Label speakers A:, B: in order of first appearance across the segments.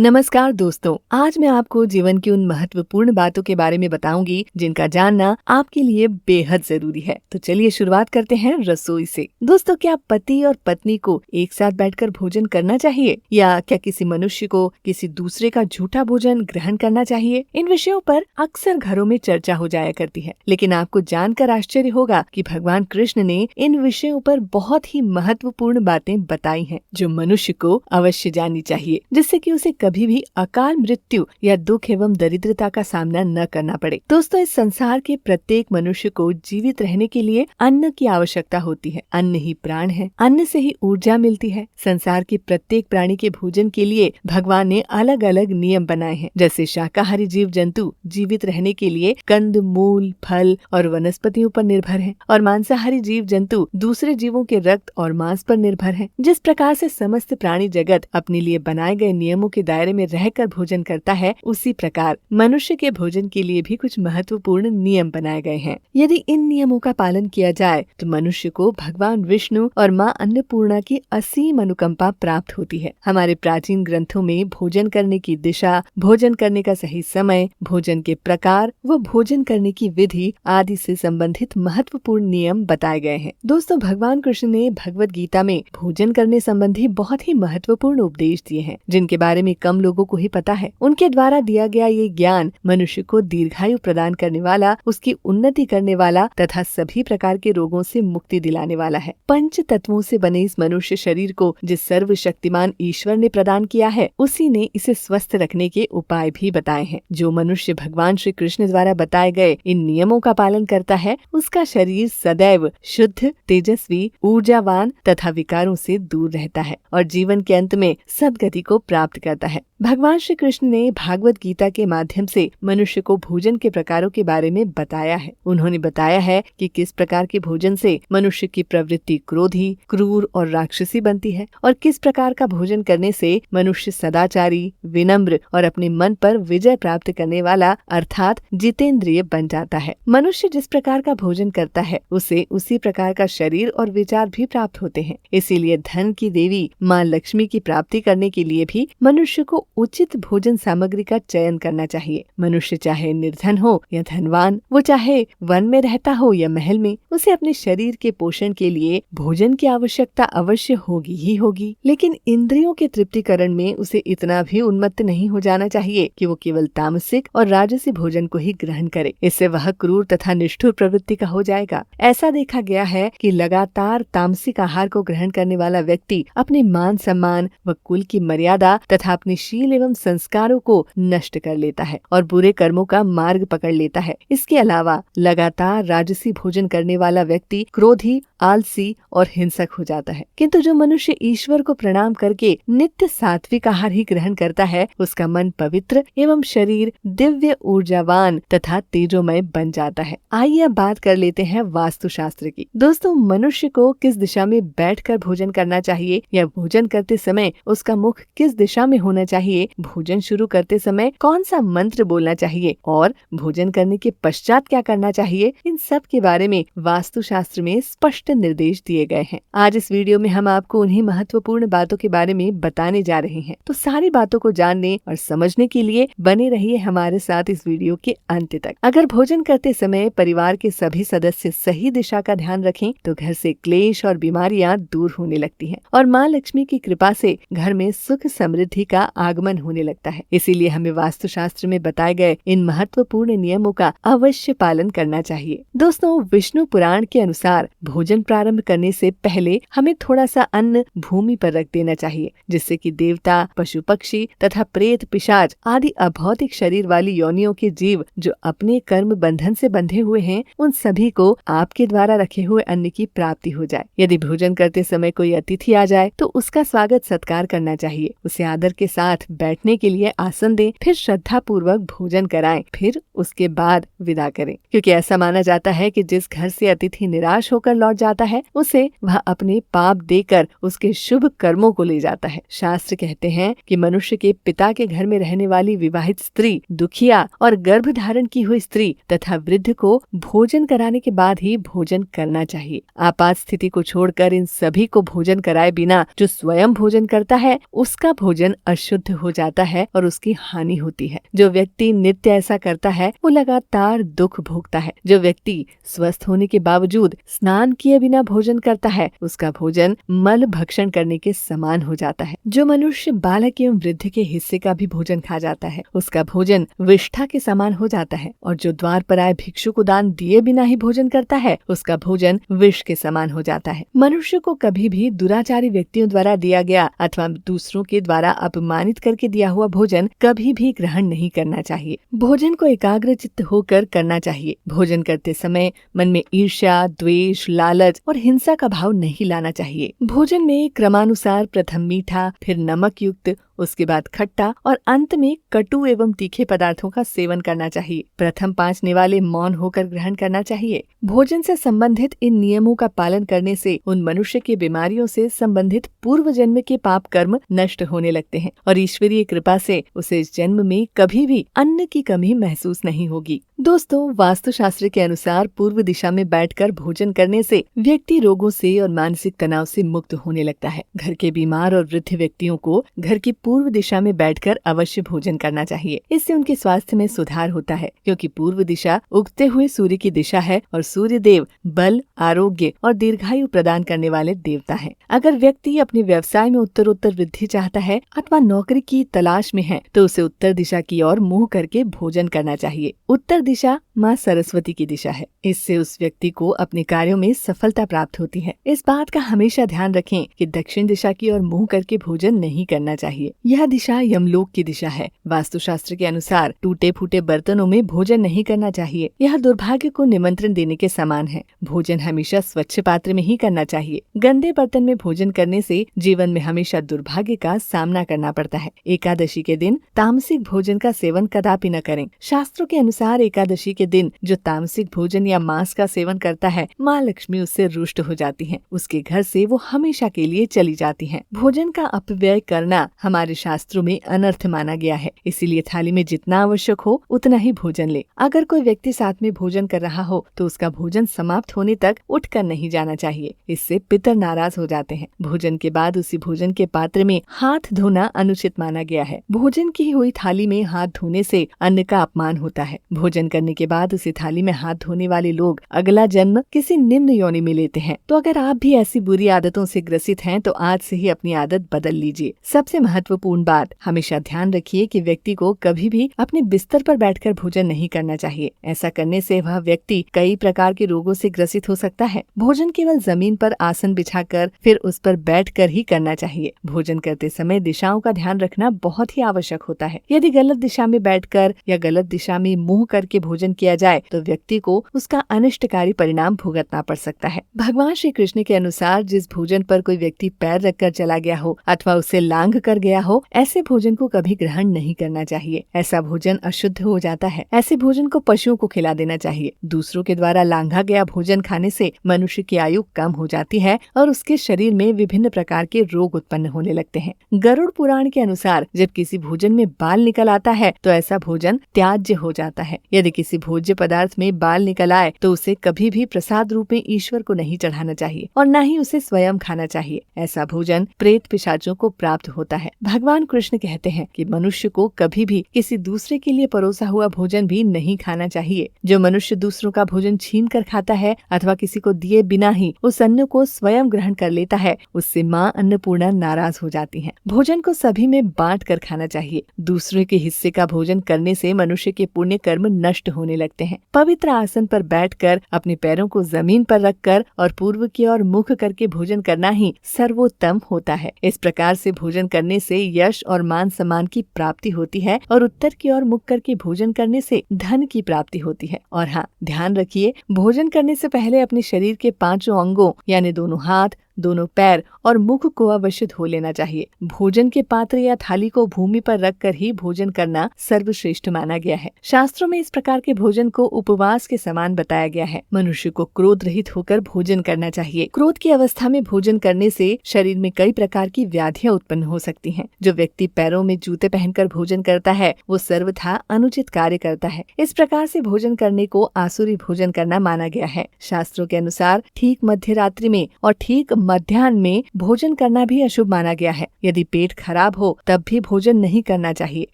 A: नमस्कार दोस्तों, आज मैं आपको जीवन की उन महत्वपूर्ण बातों के बारे में बताऊंगी जिनका जानना आपके लिए बेहद जरूरी है। तो चलिए शुरुआत करते हैं रसोई से। दोस्तों, क्या पति और पत्नी को एक साथ बैठकर भोजन करना चाहिए या क्या किसी मनुष्य को किसी दूसरे का झूठा भोजन ग्रहण करना चाहिए? इन विषयों पर अक्सर घरों में चर्चा हो जाया करती है, लेकिन आपको जानकर आश्चर्य होगा कि भगवान कृष्ण ने इन विषयों पर बहुत ही महत्वपूर्ण बातें बताई हैं, जो मनुष्य को अवश्य जाननी चाहिए, जिससे कि उसे कभी भी अकाल मृत्यु या दुख एवं दरिद्रता का सामना न करना पड़े। दोस्तों, इस संसार के प्रत्येक मनुष्य को जीवित रहने के लिए अन्न की आवश्यकता होती है। अन्न ही प्राण है, अन्न से ही ऊर्जा मिलती है। संसार के प्रत्येक प्राणी के भोजन के लिए भगवान ने अलग अलग नियम बनाए हैं। जैसे शाकाहारी जीव जंतु जीवित रहने के लिए कंद मूल फल और वनस्पतियों पर निर्भर है, और मांसाहारी जीव जंतु दूसरे जीवों के रक्त और मांस पर निर्भर है। जिस प्रकार से समस्त प्राणी जगत अपने लिए बनाए गए नियमों के दायरे में रहकर भोजन करता है, उसी प्रकार मनुष्य के भोजन के लिए भी कुछ महत्वपूर्ण नियम बनाए गए हैं। यदि इन नियमों का पालन किया जाए तो मनुष्य को भगवान विष्णु और माँ अन्नपूर्णा की असीम अनुकंपा प्राप्त होती है। हमारे प्राचीन ग्रंथों में भोजन करने की दिशा, भोजन करने का सही समय, भोजन के प्रकार व भोजन करने की विधि आदि से संबंधित महत्वपूर्ण नियम बताए गए हैं। दोस्तों, भगवान कृष्ण ने भगवत गीता में भोजन करने संबंधी बहुत ही महत्वपूर्ण उपदेश दिए हैं, जिनके बारे में कम लोगों को ही पता है। उनके द्वारा दिया गया ये ज्ञान मनुष्य को दीर्घायु प्रदान करने वाला, उसकी उन्नति करने वाला तथा सभी प्रकार के रोगों से मुक्ति दिलाने वाला है। पंच तत्वों से बने इस मनुष्य शरीर को जिस सर्वशक्तिमान ईश्वर ने प्रदान किया है, उसी ने इसे स्वस्थ रखने के उपाय भी बताए हैं। जो मनुष्य भगवान श्री कृष्ण द्वारा बताए गए इन नियमों का पालन करता है, उसका शरीर सदैव शुद्ध, तेजस्वी, ऊर्जावान तथा विकारों से दूर रहता है और जीवन के अंत में सद्गति को प्राप्त करता है। भगवान श्री कृष्ण ने भागवत गीता के माध्यम से मनुष्य को भोजन के प्रकारों के बारे में बताया है। उन्होंने बताया है कि किस प्रकार के भोजन से मनुष्य की प्रवृत्ति क्रोधी, क्रूर और राक्षसी बनती है, और किस प्रकार का भोजन करने से मनुष्य सदाचारी, विनम्र और अपने मन पर विजय प्राप्त करने वाला अर्थात जितेंद्रिय बन जाता है। मनुष्य जिस प्रकार का भोजन करता है, उसे उसी प्रकार का शरीर और विचार भी प्राप्त होते हैं। इसीलिए धन की देवी माँ लक्ष्मी की प्राप्ति करने के लिए भी मनुष्य को उचित भोजन सामग्री का चयन करना चाहिए। मनुष्य चाहे निर्धन हो या धनवान, वो चाहे वन में रहता हो या महल में, उसे अपने शरीर के पोषण के लिए भोजन की आवश्यकता अवश्य होगी ही होगी। लेकिन इंद्रियों के तृप्तिकरण में उसे इतना भी उन्मत्त नहीं हो जाना चाहिए कि वो केवल तामसिक और राजसी भोजन को ही ग्रहण करे। इससे वह क्रूर तथा निष्ठुर प्रवृत्ति का हो जाएगा। ऐसा देखा गया है कि लगातार तामसिक आहार को ग्रहण करने वाला व्यक्ति अपने मान सम्मान व कुल की मर्यादा तथा अपने शील एवं संस्कारों को नष्ट कर लेता है और बुरे कर्मों का मार्ग पकड़ लेता है। इसके अलावा लगातार राजसी भोजन करने वाला व्यक्ति क्रोधी, आलसी और हिंसक हो जाता है। किंतु जो मनुष्य ईश्वर को प्रणाम करके नित्य सात्विक आहार ही ग्रहण करता है, उसका मन पवित्र एवं शरीर दिव्य, ऊर्जावान तथा तेजोमय बन जाता है। आइए अब बात कर लेते हैं वास्तुशास्त्र की। दोस्तों, मनुष्य को किस दिशा में बैठकर भोजन करना चाहिए या भोजन करते समय उसका मुख किस दिशा में होना चाहिए, भोजन शुरू करते समय कौन सा मंत्र बोलना चाहिए और भोजन करने के पश्चात क्या करना चाहिए, इन सब के बारे में वास्तुशास्त्र में स्पष्ट निर्देश दिए गए हैं। आज इस वीडियो में हम आपको उन्हीं महत्वपूर्ण बातों के बारे में बताने जा रहे हैं। तो सारी बातों को जानने और समझने के लिए बने रहिए हमारे साथ इस वीडियो के अंत तक। अगर भोजन करते समय परिवार के सभी सदस्य सही दिशा का ध्यान रखें तो घर से क्लेश और बीमारियां दूर होने लगती हैं और माँ लक्ष्मी की कृपा से घर में सुख समृद्धि का आगमन होने लगता है। इसीलिए हमें वास्तुशास्त्र में बताए गए इन महत्वपूर्ण नियमों का अवश्य पालन करना चाहिए। दोस्तों, विष्णु पुराण के अनुसार भोजन प्रारंभ करने से पहले हमें थोड़ा सा अन्न भूमि पर रख देना चाहिए, जिससे कि देवता, पशु पक्षी तथा प्रेत, पिशाच आदि अभौतिक शरीर वाली योनियों के जीव जो अपने कर्म बंधन से बंधे हुए हैं, उन सभी को आपके द्वारा रखे हुए अन्न की प्राप्ति हो जाए। यदि भोजन करते समय कोई अतिथि आ जाए तो उसका स्वागत सत्कार करना चाहिए। उसे आदर के साथ बैठने के लिए आसन दें, फिर श्रद्धा पूर्वक भोजन कराएं, फिर उसके बाद विदा करें। क्योंकि ऐसा माना जाता है कि जिस घर से अतिथि निराश होकर लौट जाता है, उसे वह अपने पाप देकर उसके शुभ कर्मों को ले जाता है। शास्त्र कहते हैं कि मनुष्य के पिता के घर में रहने वाली विवाहित स्त्री, दुखिया और गर्भ धारण की हुई स्त्री तथा वृद्ध को भोजन कराने के बाद ही भोजन करना चाहिए। आपात स्थिति को छोड़कर इन सभी को भोजन कराए बिना जो स्वयं भोजन करता है, उसका भोजन अशुभ अशुद्ध हो जाता है और उसकी हानि होती है। जो व्यक्ति नित्य ऐसा करता है वो लगातार दुख भोगता है। जो व्यक्ति स्वस्थ होने के बावजूद स्नान किए बिना भोजन करता है उसका भोजन मल भक्षण करने के समान हो जाता है। जो मनुष्य बालक एवं वृद्ध के हिस्से का भी भोजन खा जाता है उसका भोजन विष्ठा के समान हो जाता है। और जो द्वार पर आए भिक्षु को दान दिए बिना ही भोजन करता है उसका भोजन विष के समान हो जाता है। मनुष्य को कभी भी दुराचारी व्यक्तियों द्वारा दिया गया अथवा दूसरों के द्वारा अपमानित करके दिया हुआ भोजन कभी भी ग्रहण नहीं करना चाहिए। भोजन को एकाग्रचित्त होकर करना चाहिए। भोजन करते समय मन में ईर्ष्या, द्वेष, लालच और हिंसा का भाव नहीं लाना चाहिए। भोजन में क्रमानुसार प्रथम मीठा, फिर नमक युक्त, उसके बाद खट्टा और अंत में कटु एवं तीखे पदार्थों का सेवन करना चाहिए। प्रथम 5 निवाले मौन होकर ग्रहण करना चाहिए। भोजन से संबंधित इन नियमों का पालन करने से उन मनुष्य के बीमारियों से संबंधित पूर्व जन्म के पाप कर्म नष्ट होने लगते हैं और ईश्वरीय कृपा से उसे इस जन्म में कभी भी अन्न की कमी महसूस नहीं होगी। दोस्तों, वास्तुशास्त्र के अनुसार पूर्व दिशा में बैठकर भोजन करने से व्यक्ति रोगों से और मानसिक तनाव से मुक्त होने लगता है। घर के बीमार और वृद्ध व्यक्तियों को घर की पूर्व दिशा में बैठकर अवश्य भोजन करना चाहिए। इससे उनके स्वास्थ्य में सुधार होता है, क्योंकि पूर्व दिशा उगते हुए सूर्य की दिशा है और सूर्य देव बल, आरोग्य और दीर्घायु प्रदान करने वाले देवता हैं। अगर व्यक्ति अपने व्यवसाय में उत्तरोत्तर वृद्धि चाहता है अथवा नौकरी की तलाश में है तो उसे उत्तर दिशा की ओर मुंह करके भोजन करना चाहिए। उत्तर दिशा माँ सरस्वती की दिशा है। इससे उस व्यक्ति को अपने कार्यों में सफलता प्राप्त होती है। इस बात का हमेशा ध्यान रखें कि दक्षिण दिशा की ओर मुंह करके भोजन नहीं करना चाहिए। यह दिशा यमलोक की दिशा है। वास्तुशास्त्र के अनुसार टूटे फूटे बर्तनों में भोजन नहीं करना चाहिए। यह दुर्भाग्य को निमंत्रण देने के समान है। भोजन हमेशा स्वच्छ पात्र में ही करना चाहिए। गंदे बर्तन में भोजन करने से जीवन में हमेशा दुर्भाग्य का सामना करना पड़ता है। एकादशी के दिन तामसिक भोजन का सेवन कदापि न करें। शास्त्रों के अनुसार एकादशी के दिन जो तामसिक भोजन या मांस का सेवन करता है, माँ लक्ष्मी उससे रुष्ट हो जाती हैं। उसके घर से वो हमेशा के लिए चली जाती हैं। भोजन का अपव्यय करना हमारे शास्त्रों में अनर्थ माना गया है। इसीलिए थाली में जितना आवश्यक हो उतना ही भोजन ले। अगर कोई व्यक्ति साथ में भोजन कर रहा हो तो उसका भोजन समाप्त होने तक उठकर नहीं जाना चाहिए। इससे पितर नाराज हो जाते हैं। भोजन के बाद उसी भोजन के पात्र में हाथ धोना अनुचित माना गया है। भोजन की हुई थाली में हाथ धोने से अन्न का अपमान होता है। भोजन करने के बाद उसी थाली में हाथ धोने वाले लोग अगला जन्म किसी निम्न योनि में लेते हैं। तो अगर आप भी ऐसी बुरी आदतों से ग्रसित हैं तो आज से ही अपनी आदत बदल लीजिए। सबसे महत्वपूर्ण बात, हमेशा ध्यान रखिए कि व्यक्ति को कभी भी अपने बिस्तर पर बैठकर भोजन नहीं करना चाहिए। ऐसा करने से वह व्यक्ति कई प्रकार के रोगों से ग्रसित हो सकता है। भोजन केवल जमीन पर आसन बिछाकर फिर उस पर बैठकर ही करना चाहिए। भोजन करते समय दिशाओं का ध्यान रखना बहुत ही आवश्यक होता है। यदि गलत दिशा में बैठकर या गलत दिशा में मुंह करके भोजन किया जाए तो व्यक्ति को उसका अनिष्टकारी परिणाम भुगतना पड़ सकता है। भगवान श्री कृष्ण के अनुसार जिस भोजन पर कोई व्यक्ति पैर रखकर चला गया हो अथवा उसे लांघ कर गया हो, ऐसे भोजन को कभी ग्रहण नहीं करना चाहिए। ऐसा भोजन अशुद्ध हो जाता है। ऐसे भोजन को पशुओं को खिला देना चाहिए। दूसरों के द्वारा लांघा गया भोजन खाने से मनुष्य की आयु कम हो जाती है और उसके शरीर में विभिन्न प्रकार के रोग उत्पन्न होने लगते हैं। गरुड़ पुराण के अनुसार जब किसी भोजन में बाल निकल आता है तो ऐसा भोजन त्याज्य हो जाता है। यदि किसी भोज्य पदार्थ में बाल निकल आए तो उसे कभी भी प्रसाद रूप में ईश्वर को नहीं चढ़ाना चाहिए और न ही उसे स्वयं खाना चाहिए। ऐसा भोजन प्रेत पिशाचों को प्राप्त होता है। भगवान कृष्ण कहते हैं कि मनुष्य को कभी भी किसी दूसरे के लिए परोसा हुआ भोजन भी नहीं खाना चाहिए। जो मनुष्य दूसरों का भोजन छीन कर खाता है अथवा किसी को दिए बिना ही उस अन्न को स्वयं ग्रहण कर लेता है, उससे माँ अन्नपूर्णा नाराज हो जाती हैं। भोजन को सभी में बांट कर खाना चाहिए। दूसरे के हिस्से का भोजन करने से मनुष्य के पुण्य कर्म नष्ट होने लगते हैं। पवित्र आसन पर बैठकर अपने पैरों को जमीन पर रखकर और पूर्व की ओर मुख करके भोजन करना ही सर्वोत्तम होता है। इस प्रकार से भोजन करने से यश और मान सम्मान की प्राप्ति होती है और उत्तर की ओर मुख करके भोजन करने से धन की प्राप्ति होती है। और हाँ, ध्यान रखिए, भोजन करने से पहले अपने शरीर के 5 अंगों यानी दोनों हाथ, दोनों पैर और मुख को अवश्य धो लेना चाहिए। भोजन के पात्र या थाली को भूमि पर रखकर ही भोजन करना सर्वश्रेष्ठ माना गया है। शास्त्रों में इस प्रकार के भोजन को उपवास के समान बताया गया है। मनुष्य को क्रोध रहित होकर भोजन करना चाहिए। क्रोध की अवस्था में भोजन करने से शरीर में कई प्रकार की व्याधियां उत्पन्न हो सकती हैं। जो व्यक्ति पैरों में जूते पहनकर भोजन करता है वो सर्वथा अनुचित कार्य करता है। इस प्रकार से भोजन करने को आसुरी भोजन करना माना गया है। शास्त्रों के अनुसार ठीक मध्य रात्रि में और ठीक मध्याह्न में भोजन करना भी अशुभ माना गया है। यदि पेट खराब हो तब भी भोजन नहीं करना चाहिए।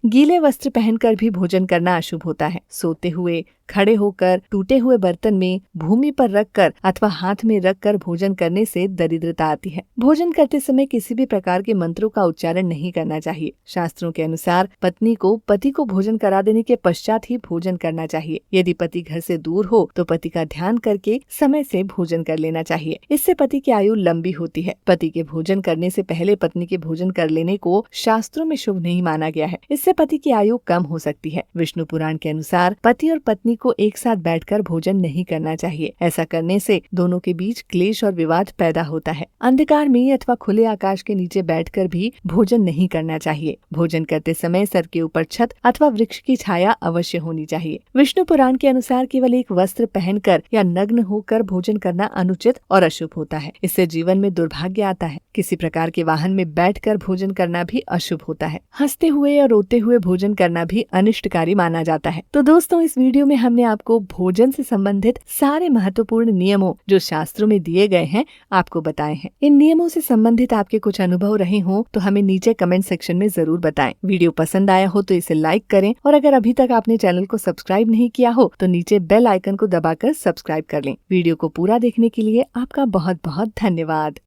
A: गीले वस्त्र पहनकर भी भोजन करना अशुभ होता है। सोते हुए, खड़े होकर, टूटे हुए बर्तन में, भूमि पर रखकर अथवा हाथ में रखकर भोजन करने से दरिद्रता आती है। भोजन करते समय किसी भी प्रकार के मंत्रों का उच्चारण नहीं करना चाहिए। शास्त्रों के अनुसार पत्नी को पति को भोजन करा देने के पश्चात ही भोजन करना चाहिए। यदि पति घर से दूर हो तो पति का ध्यान करके समय से भोजन कर लेना चाहिए। इससे पति की आयु लंबी होती है। पति के भोजन करने से पहले पत्नी के भोजन कर लेने को शास्त्रों में शुभ नहीं माना गया है। इससे पति की आयु कम हो सकती है। विष्णु पुराण के अनुसार पति और पत्नी को एक साथ बैठकर भोजन नहीं करना चाहिए। ऐसा करने से दोनों के बीच क्लेश और विवाद पैदा होता है। अंधकार में अथवा खुले आकाश के नीचे बैठकर भी भोजन नहीं करना चाहिए। भोजन करते समय सर के ऊपर छत अथवा वृक्ष की छाया अवश्य होनी चाहिए। विष्णु पुराण के अनुसार केवल एक वस्त्र पहनकर या नग्न होकर भोजन करना अनुचित और अशुभ होता है। इससे जीवन में दुर्भाग्य आता है। किसी प्रकार के वाहन में बैठकर भोजन करना भी अशुभ होता है। हंसते हुए और रोते हुए भोजन करना भी अनिष्टकारी माना जाता है। तो दोस्तों, इस वीडियो में हमने आपको भोजन से संबंधित सारे महत्वपूर्ण नियमों जो शास्त्रों में दिए गए हैं आपको बताए हैं। इन नियमों से संबंधित आपके कुछ अनुभव रहे हों तो हमें नीचे कमेंट सेक्शन में जरूर बताएं। वीडियो पसंद आया हो तो इसे लाइक करें और अगर अभी तक आपने चैनल को सब्सक्राइब नहीं किया हो तो नीचे बेल आइकन को दबाकर सब्सक्राइब कर लें। वीडियो को पूरा देखने के लिए आपका बहुत बहुत धन्यवाद।